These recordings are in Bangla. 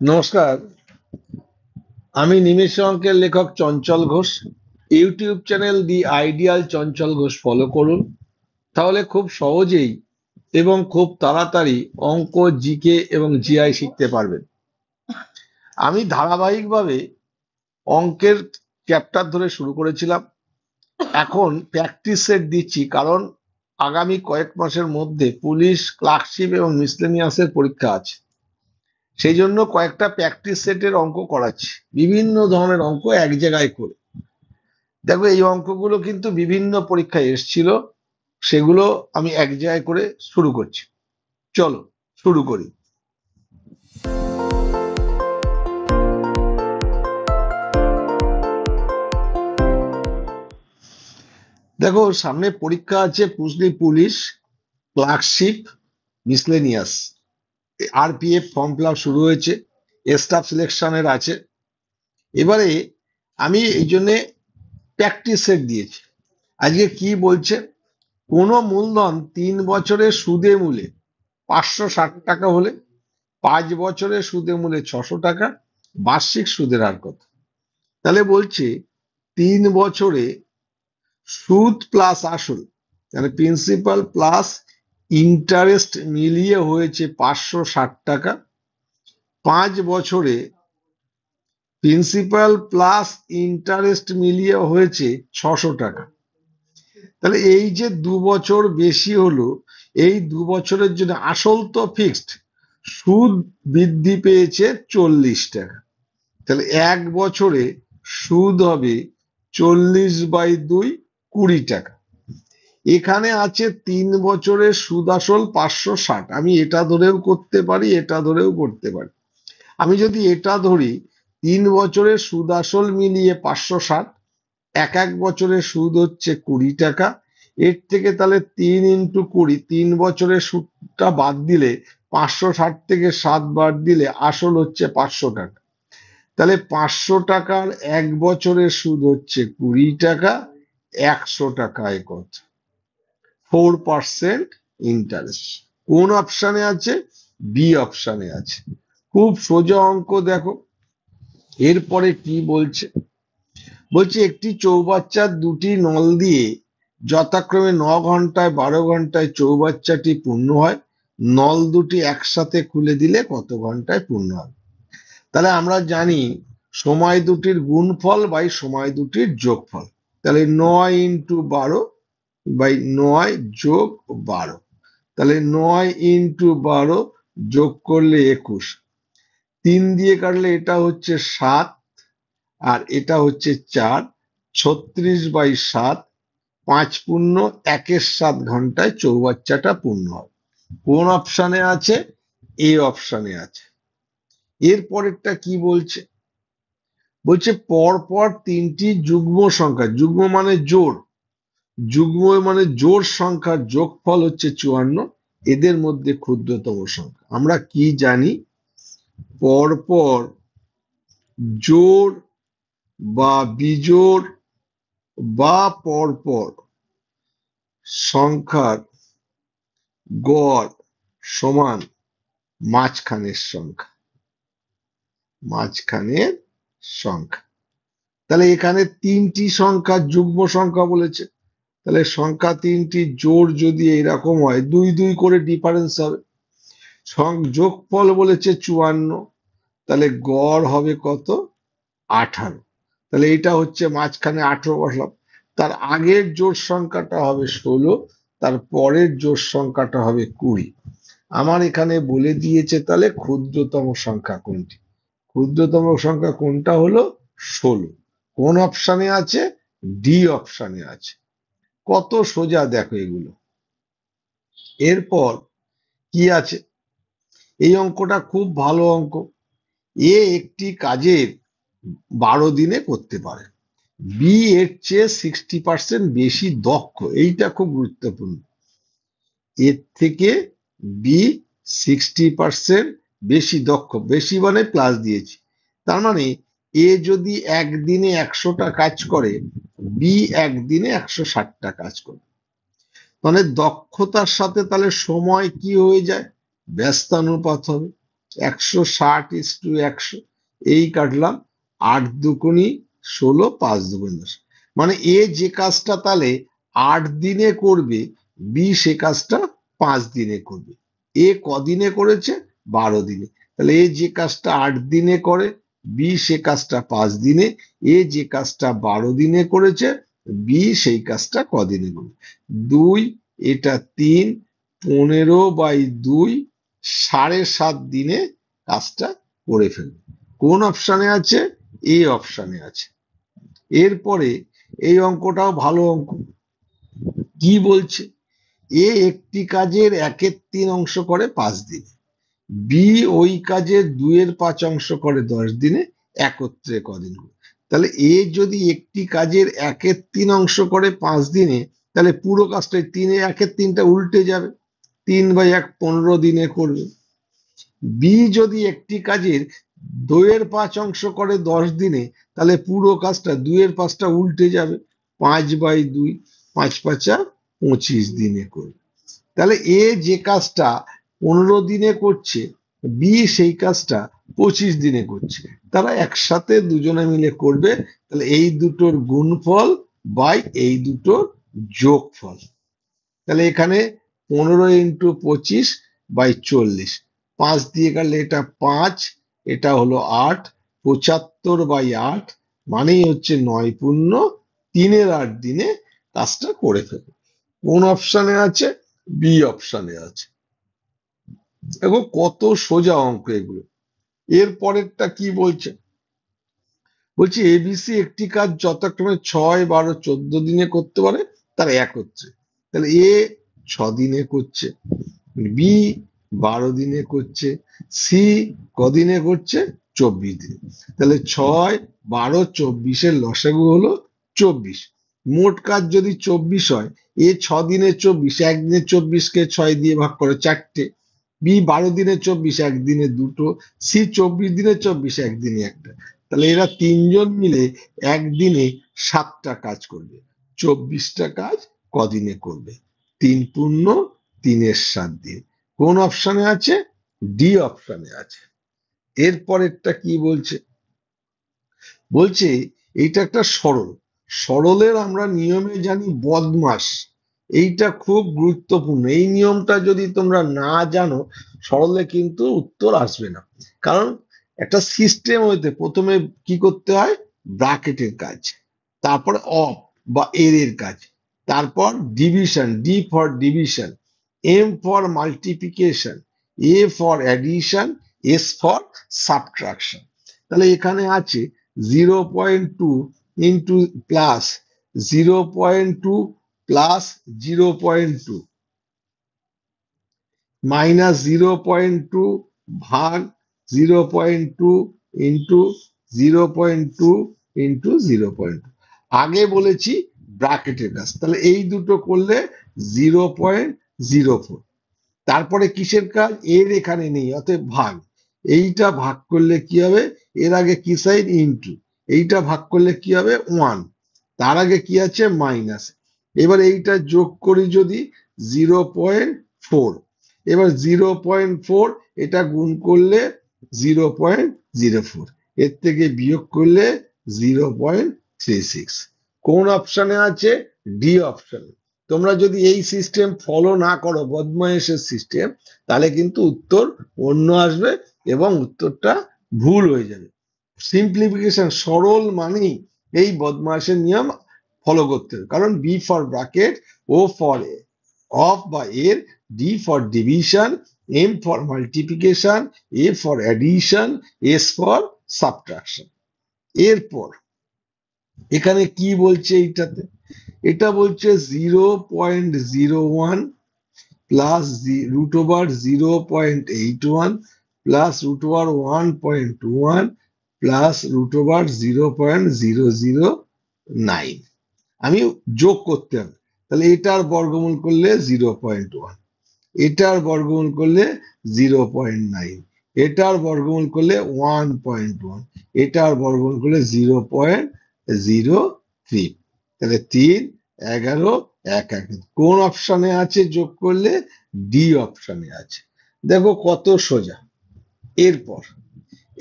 নমস্কার। আমি নিমেষ অঙ্কের লেখক Chanchal Ghosh. YouTube channel the ideal Chanchal Ghosh follow করুন, তাহলে খুব সহজেই এবং খুব তাড়াতাড়ি অঙ্ক, জিকে এবং জিআই শিখতে পারবেন। আমি ধারাবাহিকভাবে অঙ্কের চ্যাপ্টার ধরে শুরু করেছিলাম। এখন প্র্যাকটিস সেট দিচ্ছি, কারণ আগামী কয়েক মাসের মধ্যে পুলিশ, ক্লার্কশিপ এবং মিসলেনিয়াসের পরীক্ষা আছে। সেই জন্য কয়েকটা প্র্যাকটিস সেটের অঙ্ক করাচ্ছি, বিভিন্ন ধরনের অঙ্ক এক জায়গায় করে। দেখো, এই অঙ্কগুলো কিন্তু বিভিন্ন পরীক্ষায় এসেছিল, সেগুলো আমি এক জায়গায় করে শুরু করছি। চলো শুরু করি। দেখো, সামনে পরীক্ষা আছে, police, clerkship, miscellaneous. RPF form fill up শুরু হয়েছে, স্টাফ সিলেকশনের আছে। এবারে আমি এই জন্য প্র্যাকটিস সেট দিয়েছি। আজকে কি বলছে, কোনো মূলধন 3 বছরের সুদে মূলে 560 টাকা হলে 5 বছরের সুদে মূলে 600 টাকা, বার্ষিক সুদের হার কত? তাহলে বলছে 3 বছরে সুদ প্লাস আসল, মানে প্রিন্সিপাল প্লাস ইন্টারেস্ট মিলিয়ে হয়েছে 560 টাকা। 5 বছরে প্রিন্সিপাল প্লাস ইন্টারেস্ট মিলিয়ে হয়েছে 600 টাকা। তাহলে এই যে 2 বছর বেশি হলো, এই 2 বছরের জন্য আসল তো ফিক্সড, সুদ বৃদ্ধি পেয়েছে 40 টাকা। তাহলে 1 বছরে সুদ হবে 40/2, 20 টাকা। এখানে আছে 3 বছরের সুদ আসল 560। আমি এটা ধরেও করতে পারি, এটা ধরেও করতে পারি। আমি যদি এটা ধরি, 3 বছরের সুদ আসল মিলিয়ে 560, এক এক বছরের সুদ হচ্ছে 20 টাকা। এর থেকে তাহলে 3 × 20, 3 বছরের সুদটা বাদ দিলে 560 থেকে 7 বাদ দিলে আসল হচ্ছে 500 টাকা। তাহলে 500 টাকার 1 বছরের সুদ হচ্ছে 20 টাকা। 100 টাকায় কত? 4% ইন্টারেস্ট। কোন অপশানে আছে? বি অপশানে আছে। খুব সোজা অঙ্ক। দেখো এরপরে কি বলছে। বলছে একটি চৌবাচ্চার দুটি নল দিয়ে যথাক্রমে 9 ঘন্টায়, 12 ঘন্টায় চৌবাচ্চাটি পূর্ণ হয়। নল দুটি একসাথে খুলে দিলে কত ঘন্টায় পূর্ণ হবে? তাহলে আমরা জানি সময় দুটির গুণফল বাই সময় দুটির যোগফল। তাহলে 9 × 12/9 + 12। তাহলে 9 × 12 যোগ করলে 21। 3 দিয়ে কাটলে এটা হচ্ছে 7, আর এটা হচ্ছে 4। 36/7, 5×1 = 7 ঘন্টায় চৌবাচ্চাটা পূর্ণ হবে। কোন অপশানে আছে? এ অপশানে আছে। এর পরেরটা কি বলছে? বলছে পরপর 3টি যুগ্ম সংখ্যা, যুগ্ম মানে জোড়, যুগ্ম মানে জোড় সংখ্যার যোগফল হচ্ছে 54। এদের মধ্যে ক্ষুদ্রতম সংখ্যা। আমরা কি জানি? পরপর জোড় বা বিজোড় বা পরপর সংখ্যার গড় সমান মাঝখানের সংখ্যা, মাঝখানের সংখ্যা। তাহলে এখানে 3টি সংখ্যা যুগ্ম সংখ্যা বলেছে, তাহলে সংখ্যা 3টি জোড় যদি এরকম হয়, 2 2 করে ডিফারেন্স হবে। যোগফল বলেছে 54, তাহলে গড় হবে কত? 18। তাহলে এটা হচ্ছে মাঝখানে 18 বসলাম। তার আগের জোড় সংখ্যাটা হবে 16, তার পরের জোড় সংখ্যাটা হবে 20। আমার এখানে বলে দিয়েছে তাহলে ক্ষুদ্রতম সংখ্যা কোনটি। ক্ষুদ্রতম সংখ্যা কোনটা হলো? 16। কোন অপশানে আছে? ডি অপশানে আছে। কত সোজা দেখো এগুলো। এরপর কি আছে? এই অঙ্কটা খুব ভালো অঙ্ক। এ একটি কাজের 12 দিনে করতে পারে, বি এর চেয়ে 60% বেশি দক্ষ। এইটা খুব গুরুত্বপূর্ণ। এর থেকে বি 60% বেশি দক্ষ, বেশি মানে প্লাস দিয়েছি। তার মানে এ যদি একদিনে 100টা কাজ করে, বি একদিনে 160টা কাজ করে। মানে দক্ষতার সাথে তাহলে সময় কি হয়ে যায়? ব্যস্তানুপাত হবে। 160:100 এই কাটলাম, 8×2 = 16, 5×2 = 10। মানে এ যে কাজটা তাহলে 8 দিনে করবে, বি সে কাজটা 5 দিনে করবে। এ কদিনে করেছে? 12 দিনে। তাহলে এ যে কাজটা 8 দিনে করে, বি সে কাজটা 5 দিনে। এ যে কাজটা 12 দিনে করেছে, বি সেই কাজটা কদিনে করবে? 2, এটা 3, 15/2, 7.5 দিনে কাজটা করে ফেলবে। কোন অপশানে আছে? এই অপশানে আছে। এরপরে এই অঙ্কটাও ভালো অঙ্ক। কি বলছে? এ একটি কাজের 1/3 অংশ করে 5 দিনে, বি ওই কাজের 2/5 অংশ করে 10 দিনে, একত্রে কদিন করে? তাহলে এ যদি একটি কাজের 1/3 অংশ করে 5 দিনে, তাহলে পুরো কাজটা 1/3টা উল্টে যাবে, 3/1 15 দিনে করবে। বি যদি একটি কাজের 2/5 অংশ করে 10 দিনে, তাহলে পুরো কাজটা 2/5টা উল্টে যাবে, 5/2, 5×5 = 25 দিনে করবে। তাহলে এ যে কাজটা 15 দিনে করছে, বি সেই কাজটা 25 দিনে করছে। তারা একসাথে দুজনে মিলে করবে। তাহলে এই দুটোর গুণফল বাই এই দুটোর যোগফল। তাহলে এখানে 15×25/40, 5 দিয়ে গেলে এটা 5, এটা হলো 8, 75/8 মানেই হচ্ছে 9×3=8 দিনে কাজটা করে ফেলবে। কোন অপশানে আছে? বি অপশানে আছে। দেখো কত সোজা অঙ্ক এগুলো। এর পরেরটা কি বলছে? বলছি এবিসি একটি কাজ যথাক্রমে 6, 12, 14 দিনে করতে পারে তার একত্রে। তাহলে এ 6 দিনে করছে, বি 12 দিনে করছে, সি কদিনে করছে? 24 দিনে। তাহলে 6, 12, 24-এর লসাগু হলো 24। মোট কাজ যদি 24 হয়, এ 6 দিনে 24, একদিনে 24কে 6 দিয়ে ভাগ করে 4টে, বি 12 দিনে 24, একদিনে 2টো, সি 24 দিনে 24, একদিনে 1টা। তাহলে এরা 3জন মিলে একদিনে 7টা কাজ করবে। 24টা কাজ কদিনে করবে? 3×3=7 দিন। কোন অপশানে আছে? ডি অপশানে আছে। এরপরেরটা কি বলছে? বলছে এইটা একটা সরল। সরলের আমরা নিয়মে জানি বদমাস। এইটা খুব গুরুত্বপূর্ণ। এই নিয়মটা যদি তোমরা না জানো, সরলে কিন্তু উত্তর আসবে না। কারণ একটা সিস্টেম হইতে প্রথমে কি করতে হয়? ব্র্যাকেটের কাজ, তারপর অফ বা এর কাজ, তারপর division, D for division, M for multiplication, A for addition, S for subtraction. তাহলে এখানে আছে 0.2 ইন্টু প্লাস 0.2 প্লাস 0.2 মাইনাস 0.2 ভাগ 0.2 ইন্টু 0.2 ইন্টু 0.2। আগে বলেছি ব্র্যাকেটের কাজ, তাহলে এই দুটো করলে 0.04। তারপরে কিসের কাজ? এর এখানে নেই, অতএব ভাগ। এইটা ভাগ করলে কি হবে? এর আগে কি সাইন? ইন্টু। এইটা ভাগ করলে কি হবে? 1। তার আগে কি আছে? মাইনাস। এবার এইটা যোগ করি যদি 0.4। এবার 0.4 এটা গুণ করলে 0.04, এর থেকে বিয়োগ করলে 0.36। কোন অপশানে আছে? ডি অপশানে। তোমরা যদি এই সিস্টেম ফলো না করো, বদমাইশের সিস্টেম, তাহলে কিন্তু উত্তর অন্য আসবে এবং উত্তরটা ভুল হয়ে যাবে। সিম্পলিফিকেশন, সরল মানেই এই বদমাইশের নিয়ম ফলো করতে হবে। কারণ B for bracket, O for of বা এর, D for division, M for multiplication, A for addition, S for subtraction. এরপর এখানে কি বলছে এইটাতে? এটা বলছে 0.01 প্লাস √0.81 প্লাস √1.21 প্লাস √0.009। আমি যোগ করতে হবে। তাহলে এটার বর্গমূল করলে 0.1, এটার বর্গমূল করলে 0.9, এটার বর্গমূল করলে 1.1, এটার বর্গমূল করলে 0.03। তাহলে 3, 11, 1, 1। কোন অপশানে আছে যোগ করলে? ডি অপশানে আছে। দেখো কত সোজা। এরপর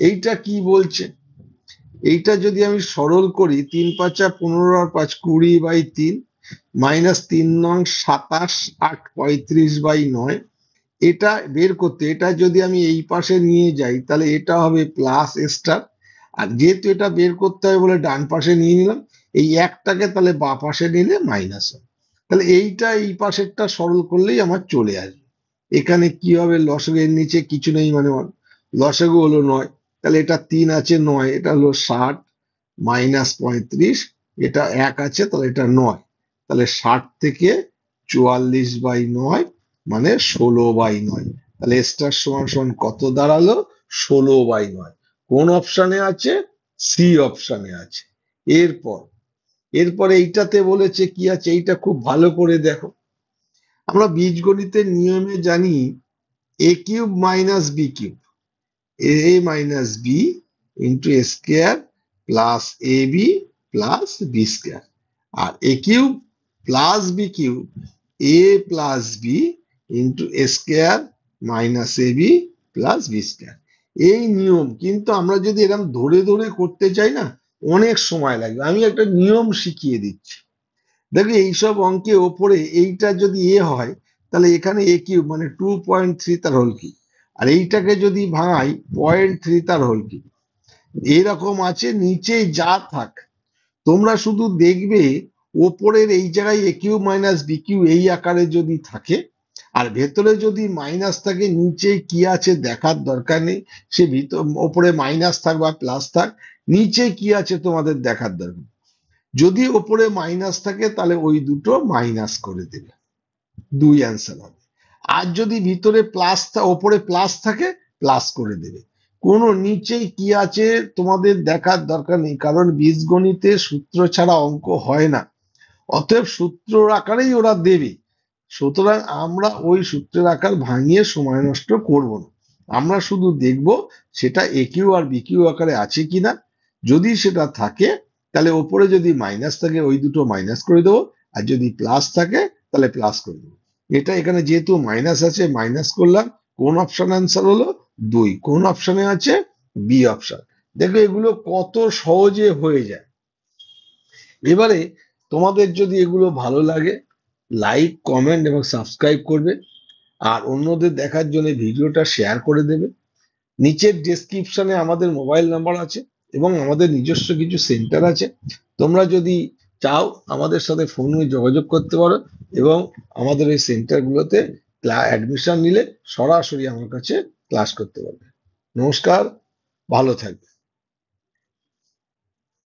এইটা কি বলছে, এইটা যদি আমি সরল করি 3×5 = 15 আর 5 20/3 মাইনাস 3×9 = 27, 8 35/9, এটা বের করতে এটা যদি আমি এই পাশে নিয়ে যাই তাহলে এটা হবে প্লাস স্টার, আর যেহেতু এটা বের করতে হবে বলে ডান পাশে নিয়ে নিলাম, এই একটাকে তাহলে বা পাশে নিলে মাইনাস হবে। তাহলে এইটা এই পাশেরটা সরল করলেই আমার চলে আসবে। এখানে কি হবে, লসাগু এর নিচে কিছু নেই মানে লসাগু হলো 9, তাহলে এটা 3 আছে 9, এটা হলো 60 মাইনাস 35, এটা 1 আছে তাহলে এটা 9, তাহলে 60 থেকে 44/9 মানে 16/9, তাহলে স্টার সমান সমান কত দাঁড়ালো, 16/9। কোন অপশানে আছে, সি অপশানে আছে। এরপর এরপরে এইটাতে বলেছে কি আছে, এইটা খুব ভালো করে দেখো। আমরা বীজগণিতের নিয়মে জানি এ cube minus B cube, A minus B into A square plus A B plus B square, R A cube plus B cube A plus B into A square minus A B plus B square. এই নিয়ম কিন্তু আমরা যদি এরকম ধরে ধরে করতে চাই না, অনেক সময় লাগবে। আমি একটা নিয়ম শিখিয়ে দিচ্ছি। দেখো এইসব অঙ্কে ওপরে এইটা যদি এ হয় তাহলে এখানে এ কিউব মানে 2.3 তার হোল কিউব, আর এইটাকে যদি ভাঙাই 0.3 তার হোল কিউব, এরকম আছে। নিচে যা থাক তোমরা শুধু দেখবে ওপরের এই জায়গায় এ কিউ মাইনাস বি কিউ এই আকারে যদি থাকে, আর ভেতরে যদি মাইনাস থাকে, নিচে কি আছে দেখার দরকার নেই। সে ভিতর ওপরে মাইনাস থাক বা প্লাস থাক, নিচে কি আছে তোমাদের দেখার দরকার। যদি ওপরে মাইনাস থাকে তাহলে ওই দুটো মাইনাস করে দেবে, 2 অ্যান্সার হবে। আর যদি ভিতরে প্লাস ওপরে প্লাস থাকে প্লাস করে দেবে। কোনো নিচে কি আছে তোমাদের দেখার দরকার নেই, কারণ বীজগণিতে সূত্র ছাড়া অঙ্ক হয় না। অতএব সূত্র আকারেই ওরা দেবে, সুতরাং আমরা ওই সূত্রের আকার ভাঙিয়ে সময় নষ্ট করব না। আমরা শুধু দেখব সেটা এ কিউ আর বি কিউ আকারে আছে কিনা। যদি সেটা থাকে তাহলে ওপরে যদি মাইনাস থাকে ওই দুটো মাইনাস করে দেবো, আর যদি প্লাস থাকে তাহলে প্লাস করে দেবো। এটা এখানে যেহেতু মাইনাস আছে মাইনাস করলাম। কোন অপশন অ্যান্সার হলো 2, কোন অপশনে আছে, বি অপশন। দেখো এগুলো কত সহজে হয়ে যায়। এবারে তোমাদের যদি এগুলো ভালো লাগে, লাইক কমেন্ট এবং সাবস্ক্রাইব করবে, আর অন্যদের দেখার জন্য ভিডিওটা শেয়ার করে দেবে। নিচের ডেসক্রিপশনে আমাদের মোবাইল নাম্বার আছে এবং আমাদের নিজস্ব কিছু সেন্টার আছে। তোমরা যদি চাও আমাদের সাথে ফোনে যোগাযোগ করতে পারো এবং আমাদের এই সেন্টারগুলোতে অ্যাডমিশন নিলে সরাসরি আমার কাছে ক্লাস করতে পারবে। নমস্কার, ভালো থাকবে।